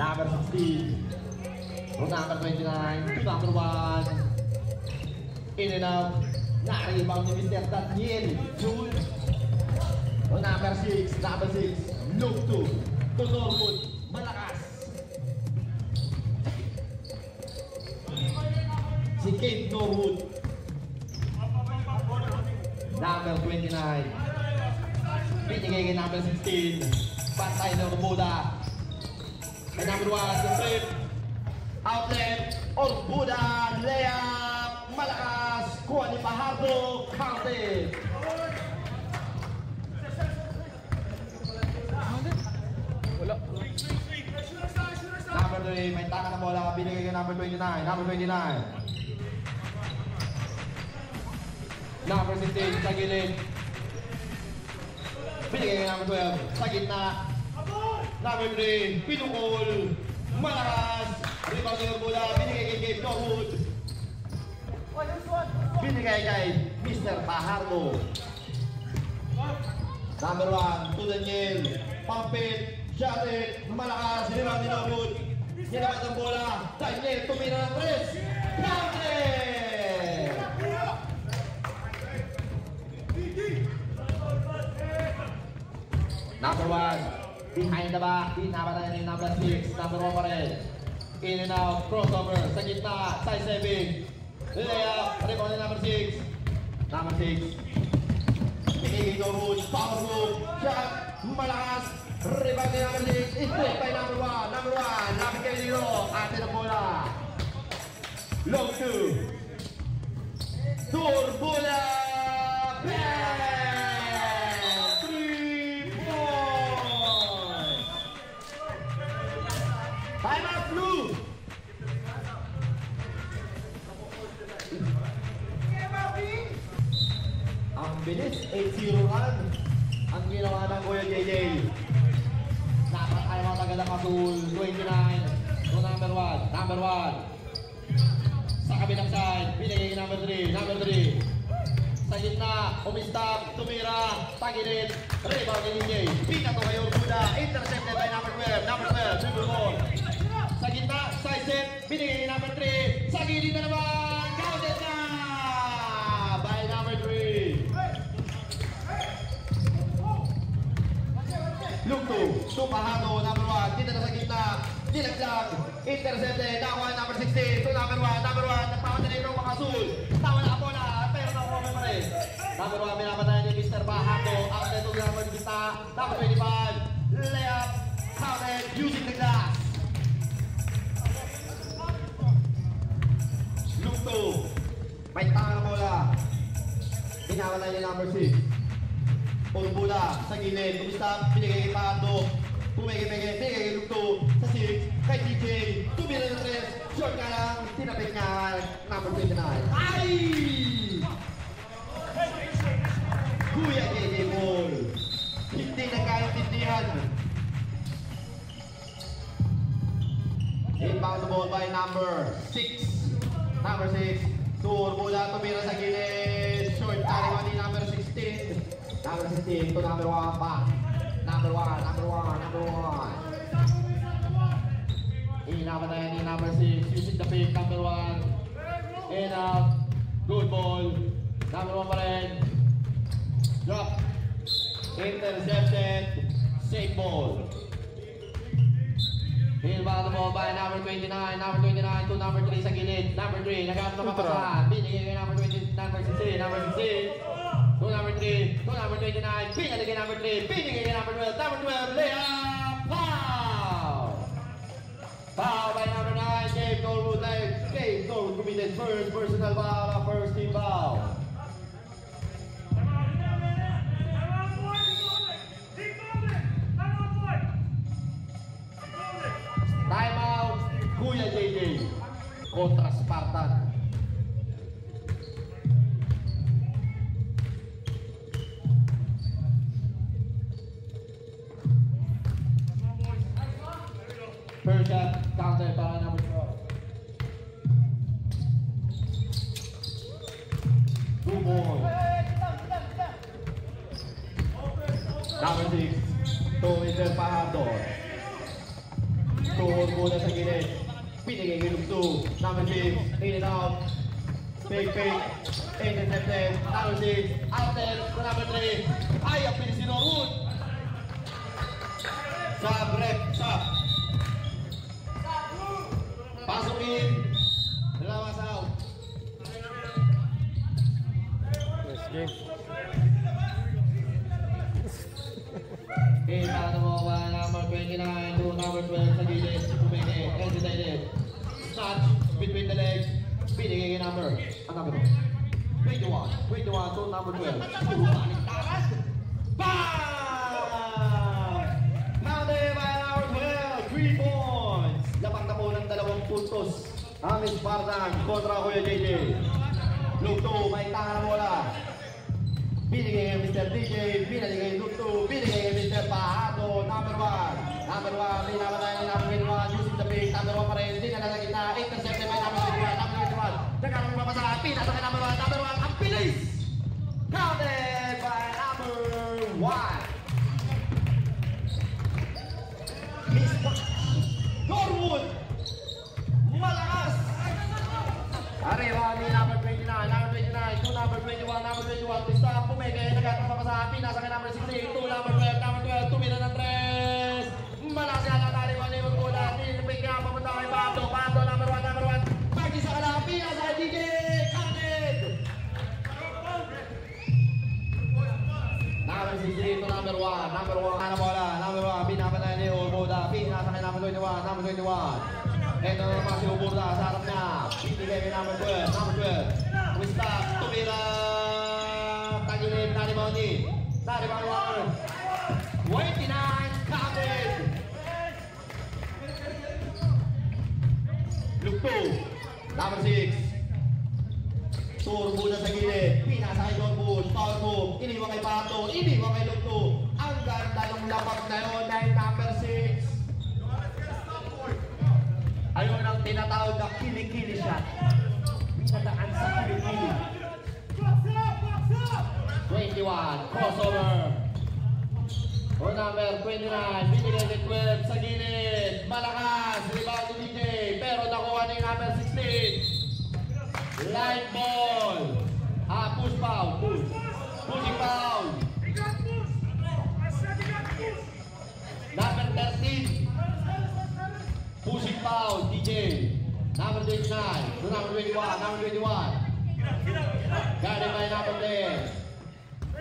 number 16, to number 29, to number 1. In and out. Na-rebound ni Mr. Daniel Jul. To number 6, look to Norwood, malakas. Si Kate Norwood. Number 29. Pinigay kay number 16. Patay ng Orbuda. Kay number 1, the flip. Outlet. Orbuda. Layup. Malakas. Kuha ni Fajardo. Counted. Wala. Number 3. May taka na bola. Binigay kay number 29. Number 29. Number 16. Sa gilid. Binigay kay number 12. Sa gitna. Number 3. Pinukol. Malakas. Rebound ni Orbuda. Binigay kay Gabe Norwood. Binigay kay Mr. Fajardo. Number 1. To Daniel. Pump it. Shot it. Malakas. Rebound ni Norwood. Nilabas ang bola. Daniel. Tumira ng 3. Counted! Number 1, behind the back, pinapatayan ni number 6, number 1 pa rin. In and out, crossover, sa gitna, side stepping. Layup, rebound ni number 6. Number 6. Pinigay Norwood, power move, shot, malakas. Rebound ni number 6, straight by number 1. Number 1, lapit kayo dito, atin ang bola. Long 2. Orbuda! Time out, Blue! Ang bilis, 8-0 run. Ang ginawa ng Kuya JJ. Nakatime out agad ang Azul, 29. To number 1, number 1. Sa kabilang side, binigay number 3, number 3. Sa gitna, umistap, tumira, tagilid, rebound ni DJ. Pinato kay Orbuda, intercepted by number 12, number 12, dribble ball. Sa gitna, side set, binigay number 3. Sa gilid na naman, counted na by number 3. Look to Fajardo, number 1. Dito na sa gitna, nilaglag, intercepted, nakuha number 16. To number 1, number 1. Nagpapadali ng mga Azul. Tawa na po na, pero nakuha pa rin. Number 1, pinapatayan ni Mr. Fajardo. Outlet to number gitna, number 25. Layup, counted, using the glass. Look to, may tanga na bola. Pinapatayan ni number 6. Orbuda sa gilid, umistap, binigay kay Fajardo. Binigay kay Lugto sa 6, kay DJ. Tumira ng 3, short ka lang, tinapit niya, number 29. Ay! Kuya JJ Ball. Hindi nagkaintindihan. Inbound ball by number 6. Number 6. So, Orbuda tumira sa gilid. Short ka ni number 16. Number 16 to number 1 pa. Number 1, number 1, number 1. Inapatayan ni number 6 using the pick, number 1. In out. Good ball. Number 1 pa rin. Drop. Intercepted. Safe ball. Inbound the ball by number 29. Number 29 to number 3 sa gilid. Number 3, nagkaroon na mapasahan. Binigay kay number 20, number 16. Number 16. To number 3, to number 29, pinali kay number 3, pinigay kay number 12, number 12, layup, foul! Foul by number 9, Gabe Norwood. Gabe Norwood committed first personal foul, first team foul. Time out, Kuya JJ, kontra Spartan. First shot, counter para number 12. Two more. Number 6, to Mr. Fajardo. Tuhod muna sa gilid. Pinigay kay Lugto. Number 6. In and out. Fake. Intercepted. Number 6. Outed. Number 3. Ay, ang pinis si Norwood. Sub, rep, sub. Pasok in. Lawas out. Nice game. Kita mo ba number 29 to number 12 sa gilid. Pumeke, hesitated. Snatch between the legs. Pinigay kay number. Ang number 21 to number 12. Balik takas. Bang! Counted by number 12. 3 points. Lapang na po ng 2 puntos. Amis Spartan kontra Kuya JJ. Lugto, may tangan na bola. Binigay kay Mr. DJ, binigay kay Lugto, binigay kay Mr. Pahato, number 1. Number 1, may namatay ni number 21, using the big, number 1 pa rin, hindi na nasa gitna, intercepted by number 21, number 21. Nagkaroon mapasa, pinasa kay number 1, ang bilis! Counted by number 1. Miss Norwood! Malakas! Arriba ni number 29 to number 21, to stop, pumeke, nagkaroon mapasa, pinasa kay number 16, to number 12, tumira ng 3. Malakas yan ang tali, wali magbola, tinipig niya, papunta kay Pato, number 1. Pagi sa kalang, pinasa kay DJ, counted! Number 16 to number 1, ano bola, number 1, pinapatay ni Urboda, pinasa kay number 21. Ito naman si Urboda sa harap niya, pinigay kay number 12. Wistak, tumira, tagilid, Naribondi, 29, counted! Lugto, number 6. Turbo na sa gilid, pinasa kay John Bush, power move, iniwan kay Pato, iniwan kay Lugto. Ang ganda ng labag na yun dahil number 6. Ayun ang tinatawag na kilikili shot. Pinadaan sa kilikili. 21, crossover. O number 29, binigay kay 12 sa gilid. Malakas, rebound ni DJ, pero nakuha ni number 16. Line ball. Push foul, push. Pushing foul. Number 13. Pushing foul, DJ. Number 29 to number 21, Guarded by number 10.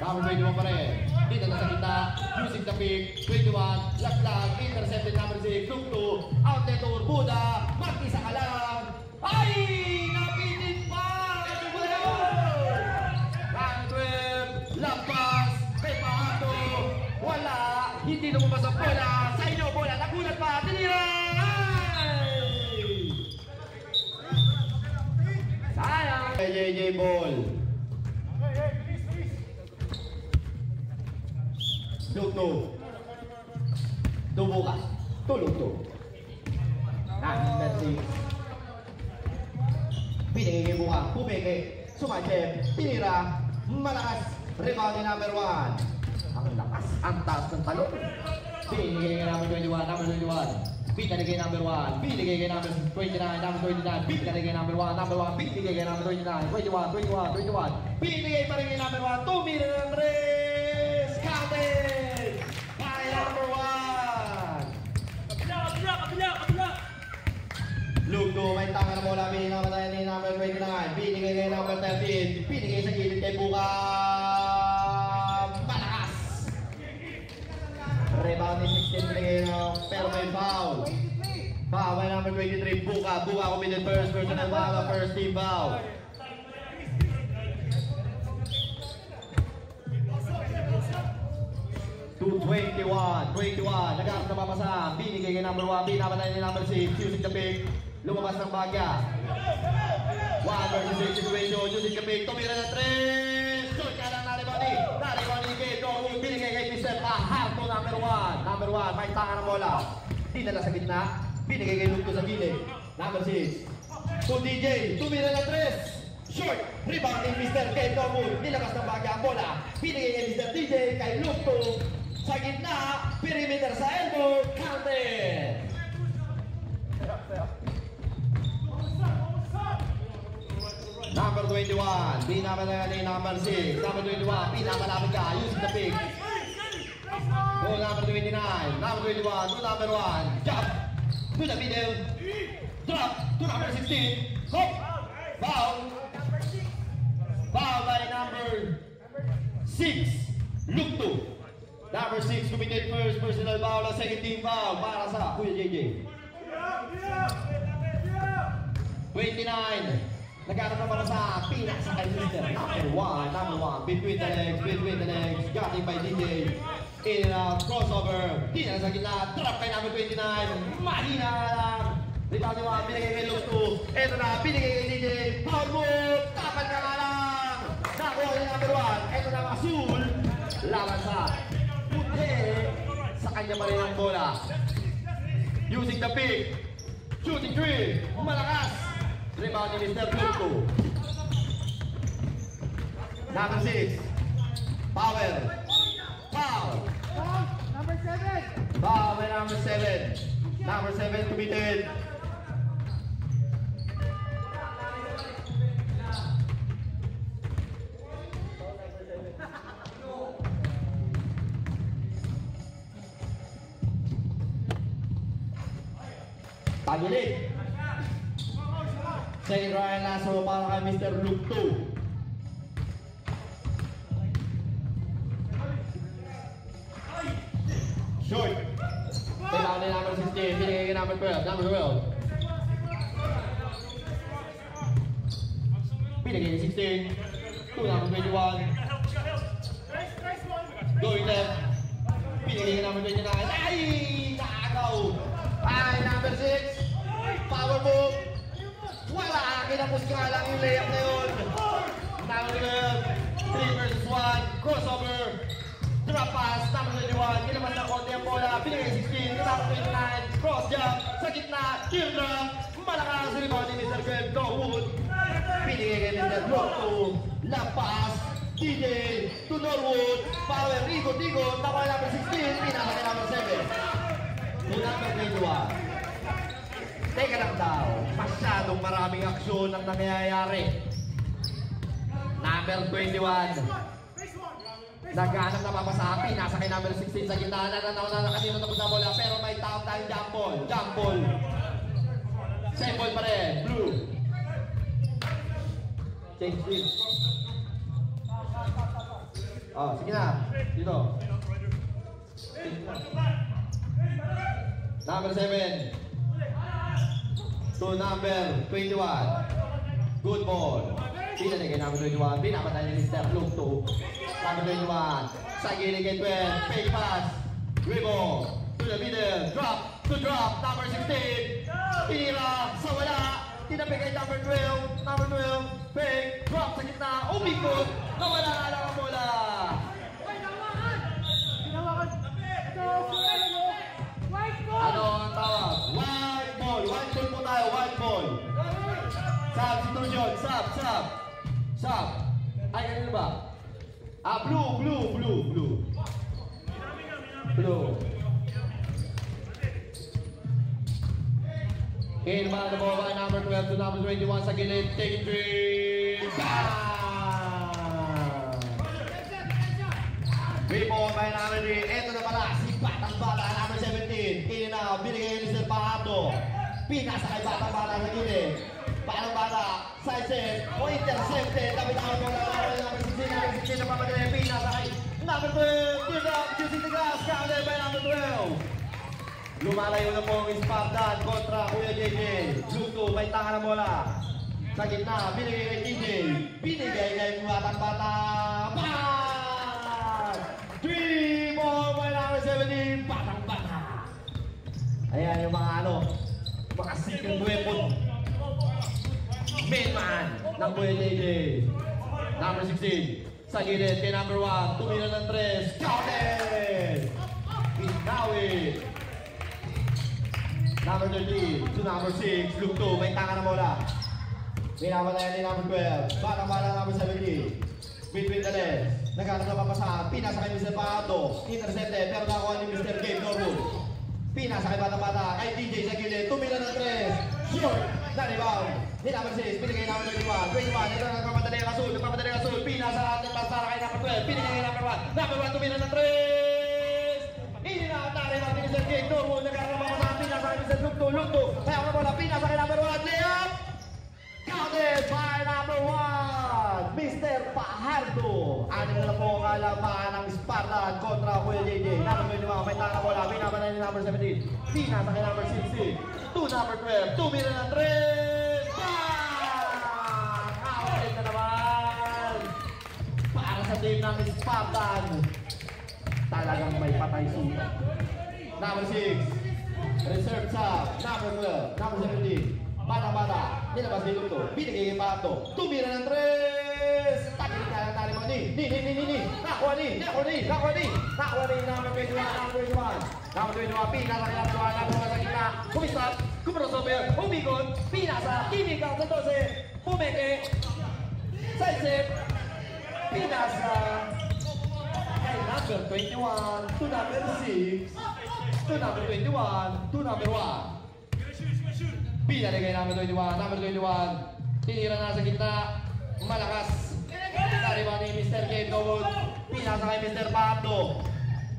Number 21 pa rin. Dito na sa kita, using the pick, 21, laglag, intercepted number 6, Lugto, out net to Urboda, mag-isa ka lang. Ay! Napitin pa! Ano ba yun? Randwell, lampas, kay Pahato, wala, hindi lumabas ang bola, sa inyo bola, nagulat pa, tinira! Sayang! JJ ball. Lugto. Bukas. Lugto. Number 6. Pinigay kay Buka. Pumeke. Sumachev. Pinira. Malakas. Rebound ni number 1. Ang lakas. Ang taas ng talon. Pinigay kay number 21. Pinigay kay number 1. Pinigay kay number 29. Pinigay kay number 1. Pinigay kay number 29. 21. Pinigay pa rin kay number 1. Tumira ng res. Counted! By number 1. Kabila! Lugto, may tanga na bola. Pinigay ni number 29. Pinigay kay number 13. Pinigay sa gilid kay Buka. Malakas! Rebound ni 16 pinigay na, pero may foul. Foul by number 23, Buka committed first personal foul, first team foul. To 21, nagkakas na papasa, binigay kay number 1, pinapatay ni number 6, using the pick, lumabas ng bagya. 1 versus 6 situation, using the pick, tumira na 3, shoot ka lang Naribondi kay Norwood, binigay kay Mr. Pahato, number 1, may tanga ng bola, dinala sa gitna, binigay kay Lugto sa gilid, number 6, to DJ, tumira na 3, short, rebound ni Mr. Kay Norwood, nilabas ng bagya ang bola, binigay kay Mr. DJ, kay Lugto, sa gitna, perimeter sa elbow, counted! 21. Pinapalala ni number 6. Number 21. Pinapalapit ka. Using the pick. Go number 29. Number 21. To number 1. Jump. To the middle. Drop. To number 16. Hop. Foul. Foul by number 6. Look to. Number 6 committed first personal foul. Ang second team foul para sa Kuya JJ. 29. Nagkaroon na para sa pinakasakay leader. Number 1. Between the legs. Got it by DJ. In a crossover. Di na sa gitna. Drop kay number 29. Mahina lang. Rebound ni Juan. Binigay kay Look to. Ito na. Binigay kay DJ. Foul move. Tapan ka nga lang. Nakuha kay number 1. Ito na Masul. Laban sa puti. Sa kanya pa rin ang bola. Using the pick. Shooting 3. Malakas. Rebound ni Mr. Luto. Number 6. Power. Foul. Number 7. Foul by number 7. Number 7 committed. Pagilit. Second Ryan Lasso para kay Mr. Luke 2. Short. Rebound ni number 16. Binigay kay number 12. Number 12. Binigay kay 16. To number 21. Going left. Binigay kay number 29. Ay! Nakagaw! Ay, number 6. Power move. Wala! Kinapos ka lang yung layup na yun. Number 12. 3 versus 1. Crossover. Drop pass. Number 21. Kinapos na konti ang bola. Binigay 16. Number 29. Cross jump. Sa gitna. Kill drop. Malakas rebound ni Mr. Greg Norwood. Binigay kay Mr. Drop to. Lampas. DJ to Norwood. Power. Ikot-ikot. Nakuha number 16. Pinasa kay number 7. To number 21. Teka lang daw, masyadong maraming aksyon ang nangyayari. Number 21. Naghanap na papasapi, nasa kay number 16 sa gitna na kanina tapos na bola, pero may tawag tayong jump ball. Jump ball. Same ball pa rin. Blue. Change team. Oh, sige na. Dito. Number 7. To number 21. Good ball. Pinanay kay number 21. Pinapatay ni Mr. Luke 2. Number 21. Sa gilid kay 12. Fake pass. Dribble. To the middle. Drop. To drop. Number 16. Tira. Sa wala. Tinabi kay number 12. Number 12. Fake. Drop sa gitna. Umikot. Nawala nga lang ang bola. Ano ang tawag? White ball. White ball po tayo. White ball. Substitution. Sub. Ay, ganun ba? Blue. In ba na ball by number 12 to number 21 sa gilid. Take three. Rebound by number 3. Ito na pala. Si Batang Bata, number 17. Kinina, binigay ni Mr. Pahato. Pinasa kay Batang Bata sa gilid. Batang Bata, side set, o intercepted. Tapos na ako number 16 na papadali. Pinasa kay number 12. Give up, using the glass. Counted by number 12. Lumalayo na po ang Spartan kontra Kuya JJ. Luto, may tanga na bola. Sa gitna, binigay kay TJ. Binigay kay Batang Bata. Three more by number 17, Batang Bata. Ayan yung mga mga secret weapon. Main man ng Kuya JJ. Number 16, sa gilid kay number 1, tumira ng 3, counted! Pinawit. Number 13 to number 6, Luke 2, may tanga na bola. Pinapatayan ni number 12, Batang Bata number 17. Between the legs. Naghanap na papasahan. Pinasa kay Mr. Pahato. Intercepted. Pero nakuha ni Mr. Gabe Norwood. Pinasa kay Bata Bata. Kay DJ sa gilid. Tumila ng 3. Short. Na-rebound. Ni number 6, binigay number 21. 21, ito nagpapadali ang Asul. Nagpapadali ang Asul. Pina sa ating pass para kay number 12. Binigay kay number 1. Number 1 tumira ng 3. Hindi na atari natin ni Sergey. Norwood nagkaroon pa sa Pina sa ating Sergey. Lunto. Kaya ako na bola. Pina sa kay number 1. Layup. Counted by number 1. Mr. Pajardo. Anim na po ang alamaan ng Spartan kontra Kuya JJ. Number 21. May tanga bola. Binabanay ni number 17. Pina sa kay number 16. To number 12. Tumira ng 3. Counted na naman. Para sa team ng Spartan. Talagang may patay suta. Number 6. Reserve sub. Number 12. Number 17. Bata-bata, nilabas dito ito. Binigay kay Pato. Tumira ng 3. Tagilig na lang tali mo. Ni. Nakuha ni. Nakuha ni. Number 21. Number 21. Pina sa number 1. Number 1 sa gitna. Kumistap. Kumrosover. Umikot. Pina sa Kimika. Sa 12. Pumeke. Sidestep. Pina sa kay number 21. To number 6. To number 21. To number 1. Pinali kay number 21. Number 21. Tinira na sa gitna. Malakas. Nariba ni Mr. Gabe Norwood. Pinasa kay Mr. Pablo.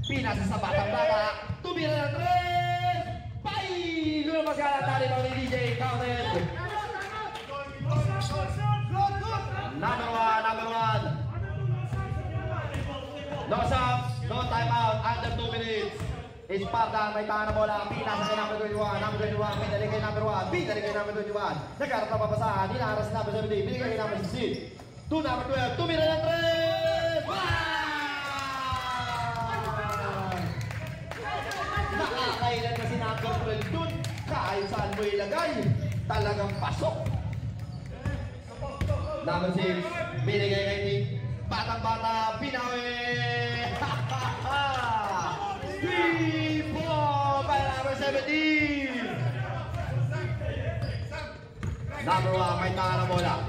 Pinasa sa batang-bata. Tumira ng 3. Pay! Lumabas ka lang. Nariba ni DJ. Counted. Number 1. No stops. No timeout. Under 2 minutes. Spartan, may tahan na bola. Pinasa kay number 21. Number 21, pinali kay number 1. Pinali kay number 21. Nagkarap na papasahan. Dinaras si number 17. Binigay kay number 16. To number 12. Tumira ng 3. Nakakailan na si number 12 dun. Kahit saan mo ilagay. Talagang pasok. Number 6. Binigay kay Nick. Batang-bata. Binawi. 3-4 by number 17. Number 1, may tanga na bola.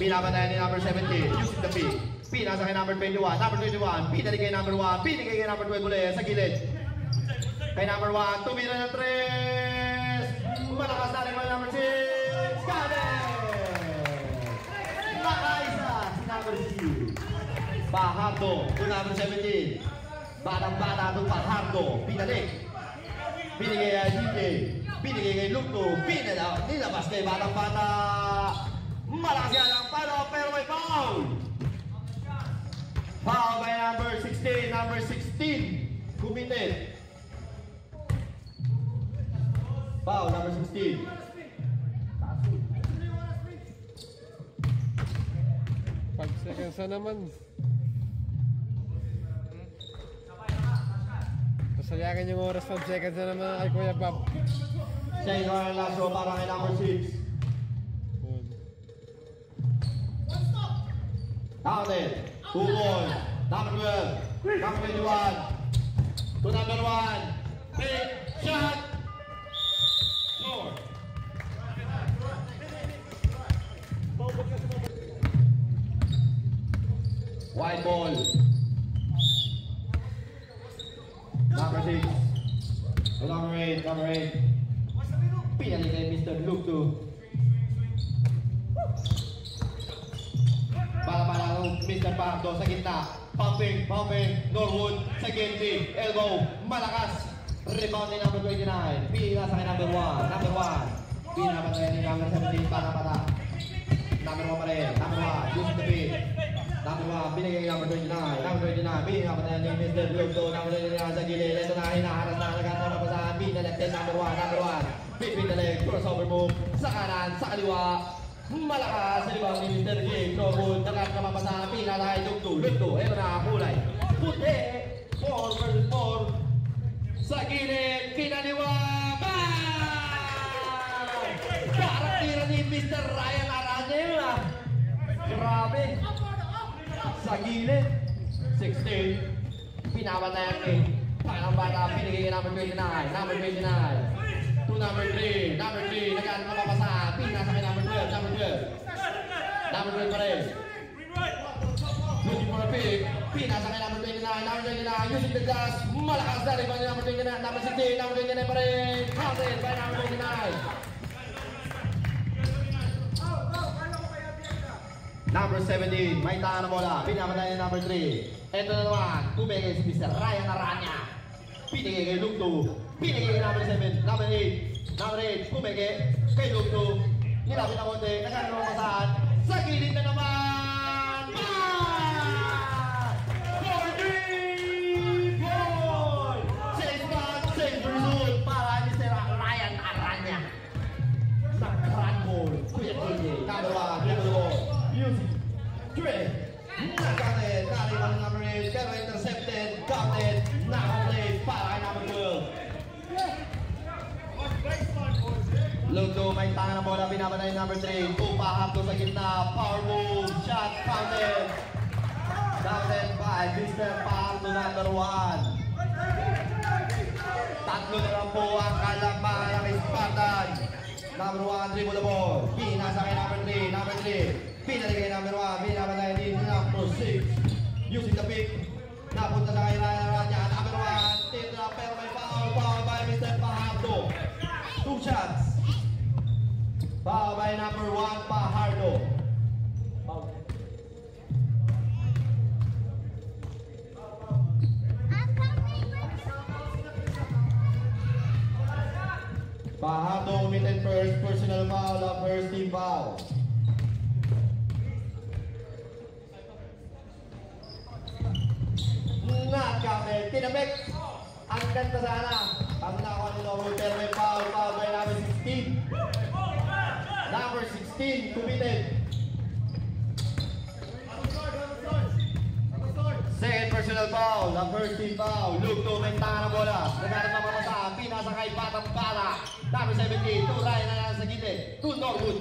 Pinapatayan ni number 17. Using the pick. Pinasa kay number 21. Number 21. Pinali kay number 1. Pinigay kay number 12 ulit sa gilid. Kay number 1. Tumira ng 3. Malakas na rin kay number 6. Kanin! Nakaisa si number 6. Pajardo to number 17. Batang-bata itong Pajardo. Pinalik. Binigay kay DJ. Binigay kay Lukto. Nilabas kay batang-bata. Malakas yan ang palo pero may foul. Foul by number 16. Number 16. Committed. Foul number 16. 5 seconds na naman. Sayagan yung oras 5 seconds na naman kay Kuya Bob. Siya yung last row para kay number 6. Counted. 2 points. Number 12. Number 21. To number 1. Big shot. Score. White ball. Number 6. Number 8. Number 8. Pinali kay Mr. Lukto. Para Mr. Pardo sa gitna. Pumping. Norwood sa Genji. Elbow. Malakas. Rebound ni number 29. Pila sa kay number 1. Number 1. Pila pa tayo ni number 17. Pata. Number 1 pa rin. Number 1. Using the beat. Number 1, binigay kay number 29. Number 29, binigay pa tayo ni Mr. Lugto. Number 29 sa gilid. Ito na, hinaharas na. Nagkataon na pasahan. Binalagtin, number 1. Number 1. Between the leg. Crossover move. Sa kanan, sa kaliwa. Malakas sa libang ni Mr. Gabe Norwood. Nagkataon na mapasahan. Pinatay, Lugto. Ito na, kulay. Puti. 4 versus 4. Sa gilid, kinaliwa. Bang! Parang tira ni Mr. Ryan Aranel. Grabe. Sa gilid, 16. Pinapatayan ni Parang bata, pinigay kay number 29. Number 29. To number 3. Number 3. Nagkaroon na mapasa. Pinasa kay number 12. Number 12. Number 12 pa rin. Looking for a pick. Pinasa kay number 29. Number 29. Using the glass. Malakas na rin ba ni number 29. Number 16. Number 29 pa rin. Counted by number 29. Number 17, may tahan na bola. Pinapatay ni number 3. Ito na naman, tumigay si Mr. Ryan Aranya. Pinigay kay Lugto. Pinigay kay number 7, number 8. Number 8, tumigay kay Lugto. Nilapit na konti, nagkaroon ng masahan. Sa gilid na naman! Goal! Save back, save result para Mr. Ryan Aranya. Nag-run goal. Kuya JJ, number 1, number 4. Music. 3. Nakated. Nariman ng number 8. Pero intercepted. Counted. Nakaplay para kay number 12. Lugdo. May tangan ng bola. Pinapatay ng number 3. Tupahap doon sa gitna. Power move. Shot. Counted. Counted by Mr. Pahardo number 1. Tatlo na lang po ang kalamangan ng Spartan. Number 1, dribble the ball. Pinasa kay number 3. Number 3. Pinali kay number 1. Pinapatay din number 6. Using the pick. Napunta sa kay Ryan Aranya. Number 1. Titra pero may foul. Foul by Mr. Pahardo. 2 shots. Foul by number 1, Pahardo. Pahardo committed first personal foul of first team foul. Not counted. Tinabek. Ang ganda sana. Pag nakakuha ni Norwood pero may foul. Foul by number 16. Number 16 committed. Second personal foul. The first team foul. Lugto. May tangan ng bola. Nagkaroon ng mamasahan. Pinasa kay Batang Bala. Number 17, to Ryan na nasa gilid. To Norwood.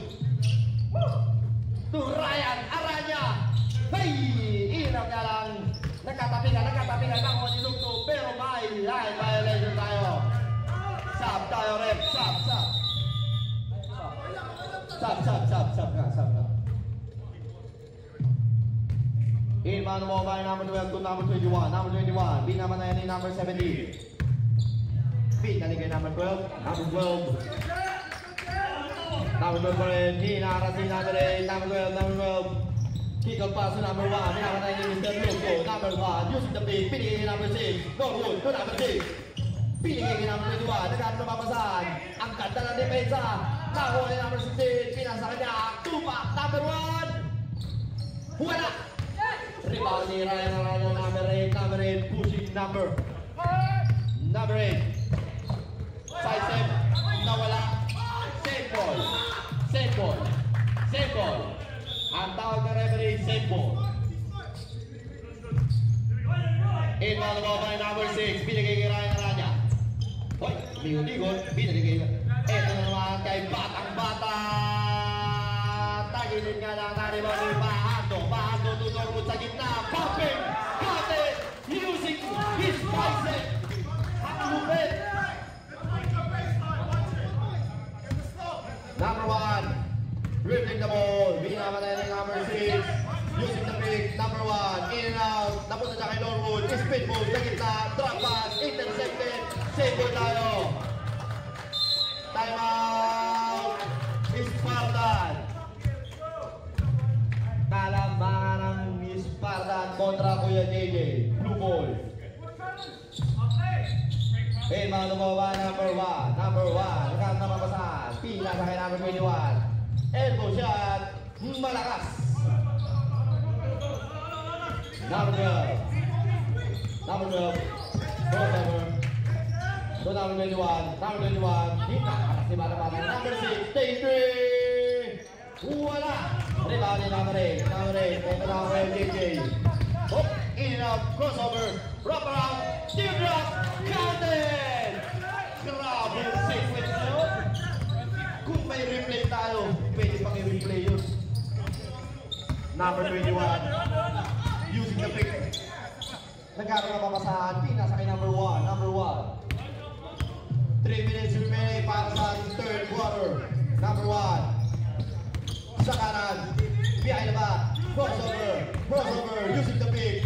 To Ryan Aranya. Hey! Hirap nga lang. Nagkatapi ka. Nakuha ni Lugto. Pero may line violation tayo. Sub tayo, rep. Sub. Sub ka. Inbound mo by number 12 to number 21. Number 21, binaman na yan ni number 17. Pinali kay number 12. Number 12. Number 12 pa rin. Hinara si number 8. Number 12. Kick off pass to number 1. Binaman na yan ni Mr. Lugto. Number 1. Using the pick. Pinigay kay number 6. Norwood to number 6. Pinigay kay number 21. Nagkaroon na mapasahan. Ang ganda ng depensa. Nakuha ni number 16. Pinasa kanya. Tupak. Number 1. Wala. Rebound ni Ryan Aranya. Number 8. Number 8. Pushing number 8. Side step, nawala. Save ball. Ang tawag na referee, save ball. Inbound ball by number 6. Binigay kay Ryan Aranya. Hoy, ligot. Binigay. Ito na naman kay Batang Bata. Tagilid nga lang na rebound ni Pahardo. Pahardo to Norwood sa gitna. Popping. Cutting. Using his bicep. Ang lupit. Number 1, dribbling the ball. Binamatay ni number 6. Using the pick. Number 1, in and out. Napunta siya kay Norwood. Speed move sa gitna. Drop pass. Intercepted. Save ball tayo. Time out. Spartan. Kalambangan ng Spartan kontra Kuya JJ. Blue ball. Hey, mga lumawa, number 1. Nagkaroon na mapasahan. Pinasa kay number 21. Elbow shot. Malakas. Number 12. Crossover. So, number 21. Hita. Si Bata-Bata. Number 6. Take 3. Wala. Rebound ni number 8. Ito na ang JJ. Oh, in and out. Crossover. Wrap around. Teardrop. Counted! Grabe yung sequence na yun. Kung may replay tayo, pwede pang i-replay yun. Number 21. Using the pick. Nagkaroon na papasahan. Pinasa kay number 1. 3 minutes remaining para sa third quarter. Number 1. Sa kanan. Behind the back. Crossover. Using the pick.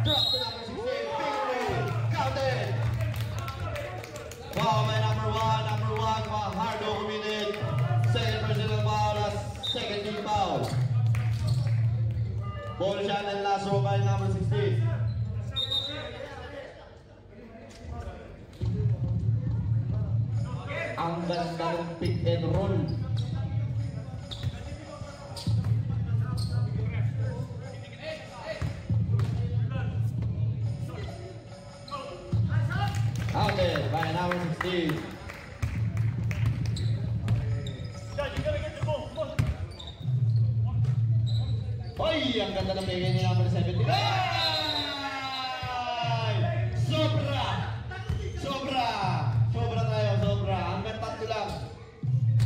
Drop to number 16. Big move. Counted. Foul by number 1. Pahardo committed. Second personal foul. Second team foul. Ball shot and last throw by number 16. Ang ganda ng pick and roll. Out there by number 16. Hoy, ang ganda ng bigay ni number 17. Ay! Sobra! Sobra! Sobra tayo, sobra. Hanggang tatlo lang.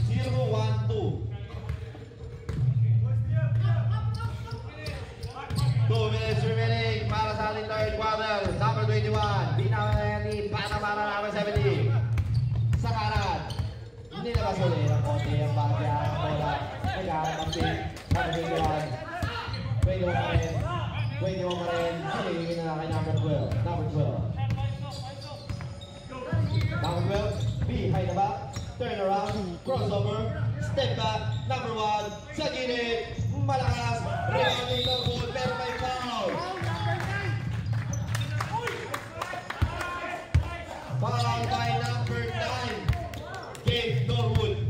0, 1, 2. 2 minutes remaining para sa ating third quarter. Number 21. Binawa na yan ni Panamara number 70. Sa kanan. Hindi na ba suli ng konti ang bagya ng bola. Nagkaharap ang pick. Number 21. 21 pa rin. 21 pa rin. Silingin na kay number 12. Number 12. Number 12. Behind the back. Turn around. Crossover. Step back. Number 1. Sa gilid. Malakas. Rebounding ng goal. Pero may foul. Foul by number 9. Gabe Norwood.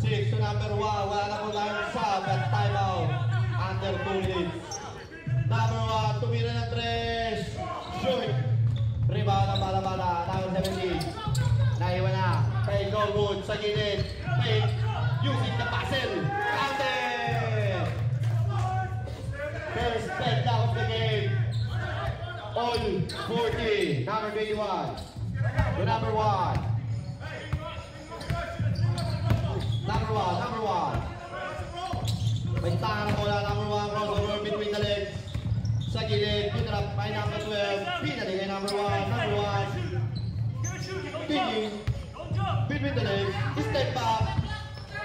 6 to number 1. Wala na po tayong sub at timeout. Under 2 minutes. Number 1. Tumira ng 3. Short. Rebound ng bala-bala. Number 17. Naiwan na. Kay Norwood sa gilid. Fake. Using the passer. Counted. First take down of the game. All 40. Number 21. To number 1. Number 1. May tangan mo na number 1. Crossover between the legs. Sa gilid. Pinarap by number 12. Pinali kay number 1. Number 1. Digging. Between the legs. Step back.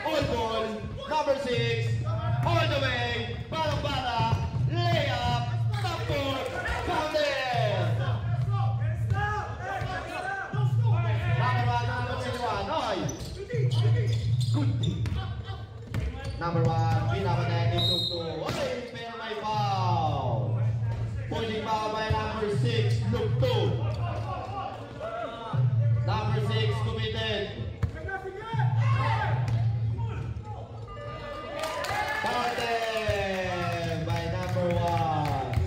All ball. Number 6. All the way. Balang-bala. Layup. Top court. Counted. Number 1. Number 21. Oy. Good team. Number 1, binaban na yung Lugto. Ay, pero may foul. Pulling foul by number 6, Lugto. Number 6 committed. Counted by number 1.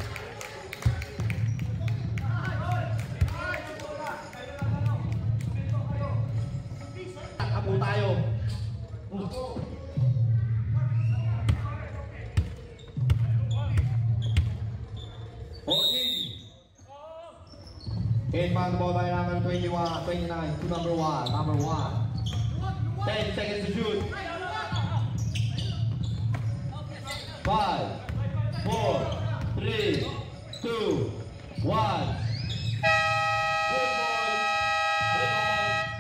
Takbo tayo. Inbound ball by number 29 to number 1. Number 1. 10 seconds to shoot. 5, 4, 3, 2, 1. Good ball.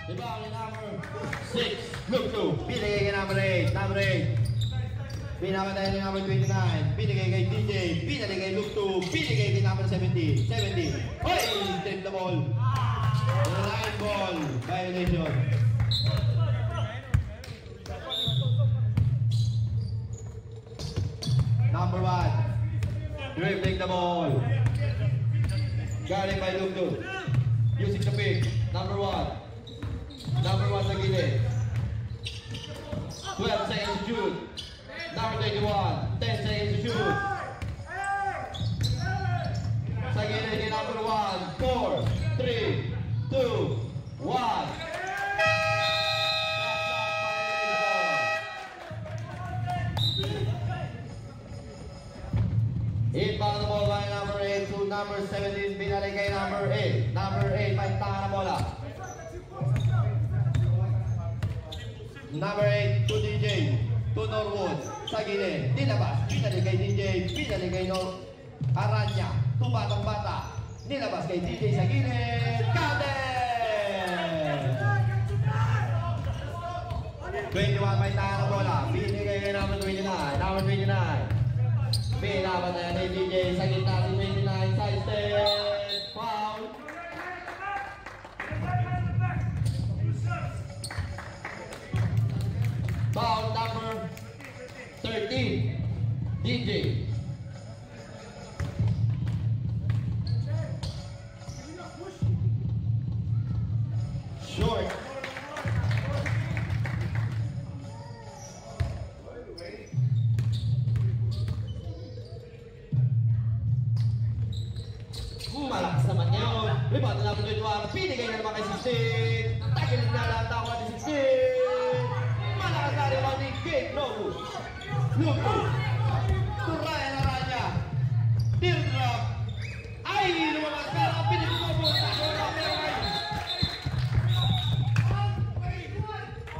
Rebound number 6. Look to. Binigay kay number 8. Number 8. Binabatay ni number 29. Binigay kay DJ. Binigay kay Look to. Binigay kay number 70. 70. Hoy! Take the ball. Line ball. Violation. Number 1. Dribbling the ball. Guarded by Look to. Using the pick. Number 1. Number 1 sa gilid. 12 seconds to shoot. Number 21. 10 seconds to shoot. Sa gilid ni number 1. 4, 3, 2, 1. Inbound the ball by number 8 to number 17. Binalik kay number 8. Number 8 may tangan na bola. Number 8 to DJ. To Norwood. Sa gilid. Nilabas. Binalik kay DJ. Binalik kay Aranya. Tumatong bata. Nilabas kay DJ sa gilid. Counted! 21 may tangan na bola. Binigay kay number 29. Number 29. Binaban na yan ni DJ sa gitna si 29. Side step. Foul. Foul number 13. TJ. Short. Malakas naman ngayon. Rebound na naman ito. Pinigay na naman kay 16. Tagilid na lang ako at 16. Malakas na rebound ni Kate Norwood. Luto. Turaya na ranya. Teardrop. Ay, lumabas ka. Pinigay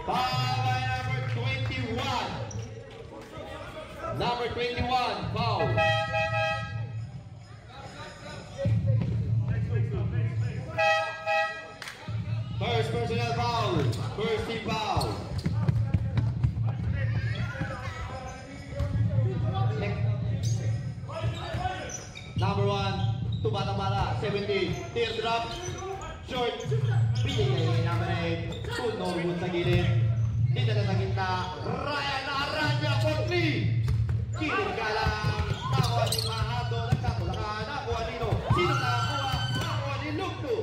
Foul by number 21. Number 21, foul. First personal foul. First team foul. Number 1, tumatang-bata, 17. Teardrop. Short. Pinigay number 8. Norwood sa gilid. Dito na sa gitna. Ryan Aranya for 3. Gilid ka lang. Nakuha ni Mahato. Nagkatulakan. Nakuha nino. Sino nakakuha? Nakuha ni Lugto.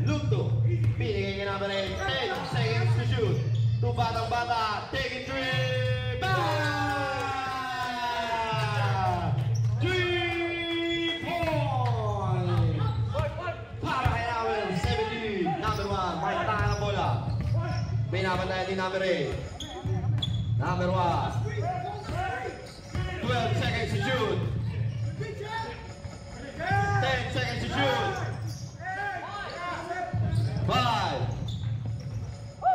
Lugto. Pinigay ka number 8. 10 seconds to shoot. Tumatang-bata. Taking 3. Bang! 3 points! Para kay Raul. 17. Number 1. May tahan ang bola. Pinapatayan din number 8. Number 1. 12 seconds to shoot. 10 seconds to shoot. 5.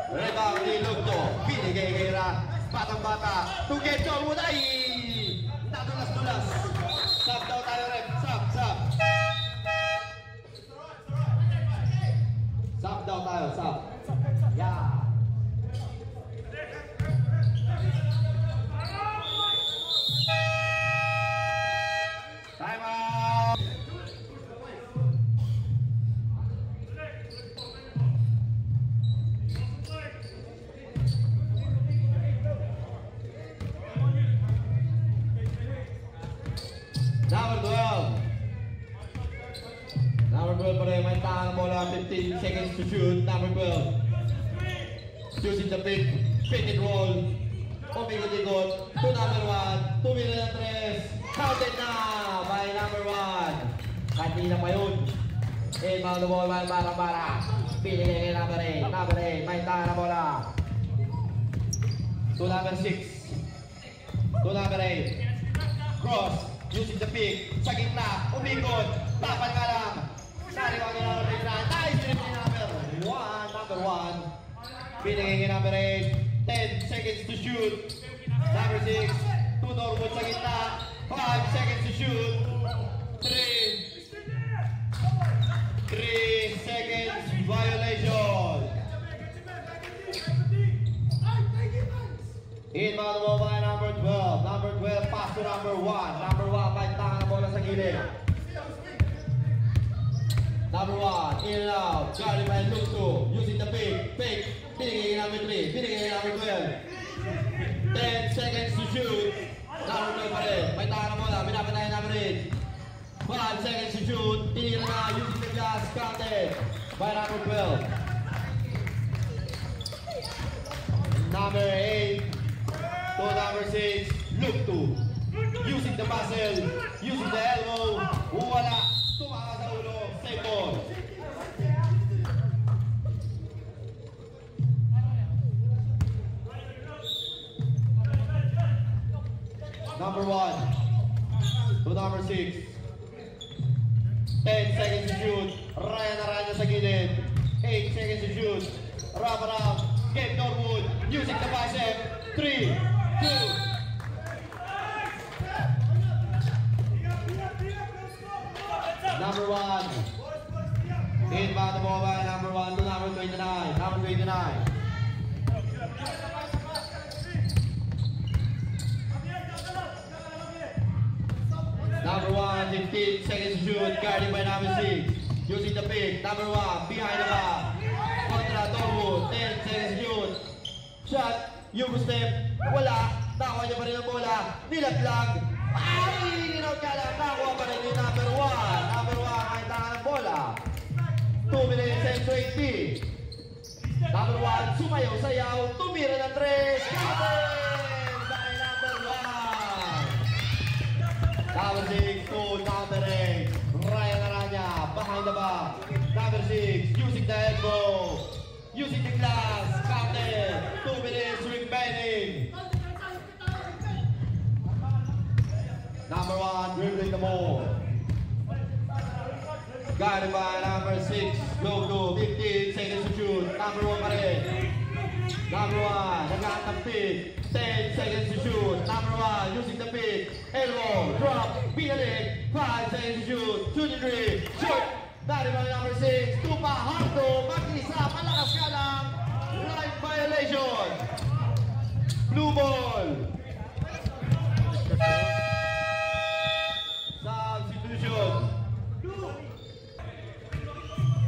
Rebound ni Lugto. Pinigay kay Ra. Batang-bata. Tugay Norwood. Ay! Nadulas-dulas. Sub daw tayo, rep. Sub. Sub daw tayo, sub. Yeah. Time out. Number 12. Number 12 pa rin, may tahan bola, 15 seconds to shoot. Number 12. Choosing the pick and roll. Umikot-ikot. To number 1. Tumira ng 3. Counted na by number 1. Kanina pa yun. Inbound the ball by Bara. Pinigay kay number 8. Number 8, may tahan na bola. To number 6. To number 8. Cross. Using the pick. Sa gitna. Umikot. Tapan ka lang. Sariwag yung number 8 na. Nice trip ni number 1. Number 1. Pinigay kay number 8. 10 seconds to shoot. Number 6. To Norwood sa gitna. 5 seconds to shoot. 3 seconds violation. Inbound the ball by number 12. Number 12 pass to number 1. Number 1 may tangan ang bola sa gilid. Number 1 in and out. Guarded by Lugto. Using the pick. Pinigay number 3. Pinigay number 12. 10 seconds to shoot. Number 12 pa rin. May tangan ang bola. Pinapatayan number 8. 5 seconds to shoot. Tinira na using the glass. Counted by number 12. Number 8. To number 6, Lugto. Using the muscle, using the elbow. Wala. Tumama sa ulo. Save ball. Number 1. To number 6. 10 seconds to shoot. Ryan Aranya sa gilid. 8 seconds to shoot. Wrap around. Kate Norwood. Using the bicep. 3. 2. Number 1. Inbound the ball by number 1 to number 29. Number 29. Number 1, 15 seconds to shoot. Guarded by number 6. Using the pick. Number 1, behind the back. Contra Norwood. 10 seconds to shoot. Shot. Yugo step. Wala. Nakuha niya pa rin ang bola. Nilaglag. Ay! Ninout ka lang. Nakuha pa rin yung number 1. Number 1 ay tangan ng bola. 2 minutes and 20. Number 1, sumayaw-sayaw. Tumira ng 3. Captain! Dahil number 1. Number 6 to number 8. Ryan Aranya. Behind the back. Number 6, using the elbow. Using the glass. Captain. 2 minutes remaining. Number 1, dribbling the ball. Guided by number 6, go to 15 seconds to shoot. Number 1 pa rin. Number 1, nagkakat ng pick. 10 seconds to shoot. Number 1, using the pick. Elbow, drop, pinalik. 5 seconds to shoot. 2-3, shoot. Guided by number 6, Tupa Hardo. Mag-isa, malakas ka lang. Line violation. Blue ball. Substitution.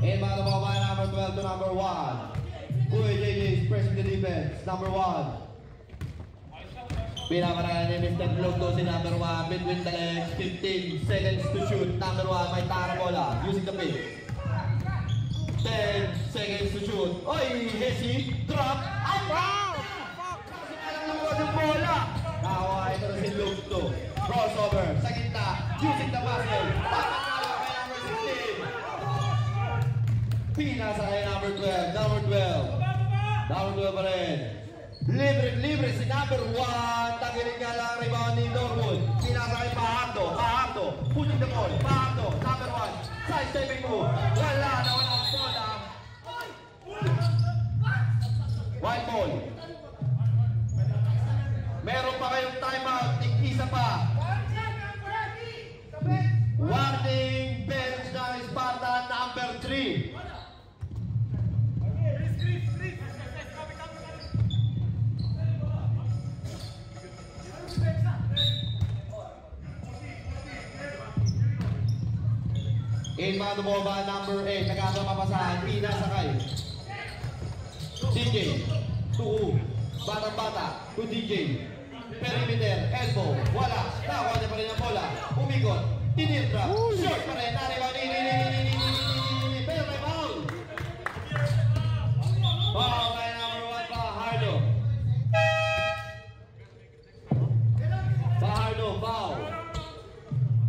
And mga kababa, number 12 to number 1. Kuya JJ is pressing the defense. Number 1. Pinaparayan ni Mr. Globo si number 1. Between the legs, 15 seconds to shoot. Number 1, may tara bola. Using the pick. 10 seconds to shoot. Oy, Hesi, drop. Ay, wow! Kasi alam lumabas yung bola. Nawa, ito na si Globo. Crossover, sa gitna. Using the basket. Papakala kay number 16. Pinasa kay number 12. Number 12. Number 12 pa rin. Libre si number 1. Tagilin nga lang rebound ni Norwood. Pinasa kay Pahardo. Punyong the ball. Pahardo. Number 1. Side stepping move. Wala ang bola. White ball. Meron pa kayong timeout. Tig-isa pa. Warning, bench ng Spartan number 3. In mga dumova, number 8, nagkakaroon mapasahan, Pina Sakay. DJ, to Batang-bata, to DJ. Perimeter, elbow, wala. Nakuha niya pa rin ang bola. Umikot, tinirtrap, short pa rin. Nariwan, pero may foul. Foul kay number 1 pa, Hardo. Fajardo, foul.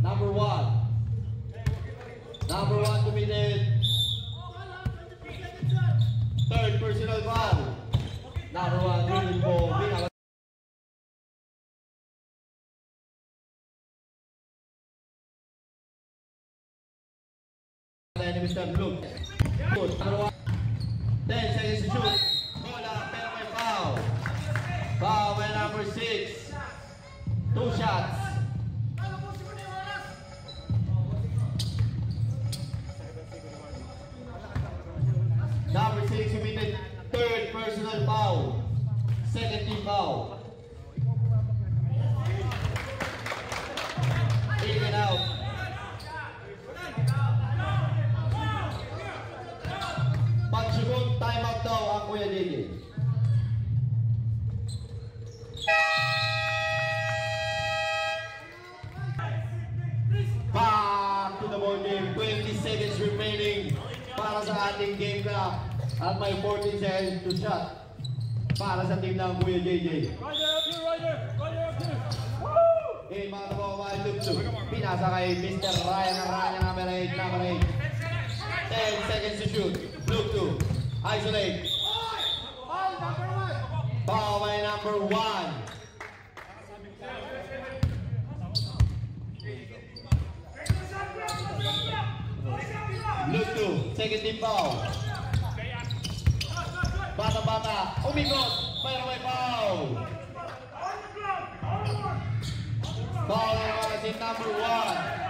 Number 1. Number 1 committed. Third personal foul. Number 1 dribbling ball. Mr. Blue. Number 1. 10 seconds to shoot. Bola, pero may foul. Foul by number 6. 2 shots. Number 6 committed third personal foul. Second team foul. In and out. Pag-sugot, time out daw ang Kuya Didi. Back to the ball game. 20 seconds remaining para sa ating game clock. At may 14 seconds to shot para sa team ng Kuya JJ. Okay, mga kababayan, look to. Pinasa kay Mr. Ryan Aranya, number 8, number 8. 10 seconds to shoot. Look to. Isolate. Foul by number 1. Look to. Second team foul. Bata-bata. Umikot. Pero may foul. Foul na si number 1.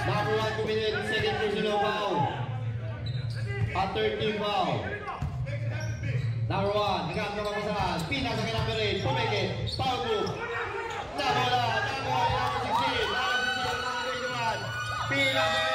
Number 1 committed second personal foul. A third team foul. Number 1, nagkakaroon ka pasahan. Pinasa kay number 8. Pumikit. Foul move. Nabola. number